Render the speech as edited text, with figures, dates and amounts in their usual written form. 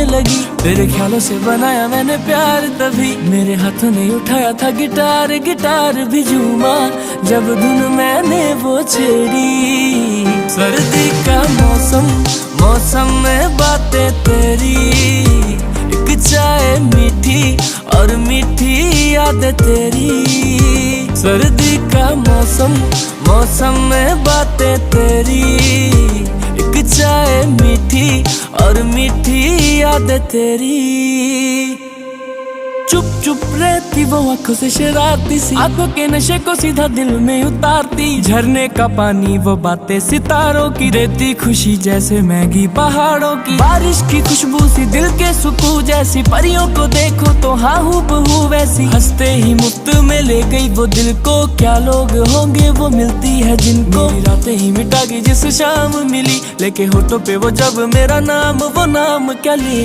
लगी। तेरे ख्यालों से बनाया मैंने प्यार तभी, मेरे हाथों ने उठाया था गिटार, गिटार भी झूमा जब धुन मैंने वो छेड़ी। सर्दी का मौसम, मौसम में बातें तेरी, एक चाय मीठी और मीठी याद तेरी। सर्दी का मौसम, मौसम में बातें तेरी, एक चाय मीठी और मीठी याद तेरी। चुप चुप रहती वो आंखों से शरारती सी, आंखों के नशे को सीधा दिल में उतारती। झरने का पानी वो बातें सितारों की, देती खुशी जैसे मैगी पहाड़ों की। बारिश की खुशबू सी दिल के सुकून जैसी, परियों को देखो तो हाँ हूबहू वैसी। हंसते ही मुफ्त में ले गई वो दिल को, क्या लोग होंगे वो मिलती है जिनको। मेरी रातें ही मिटा गई जिस शाम मिली, लेके होठों पे वो जब मेरा नाम, वो नाम क्या ले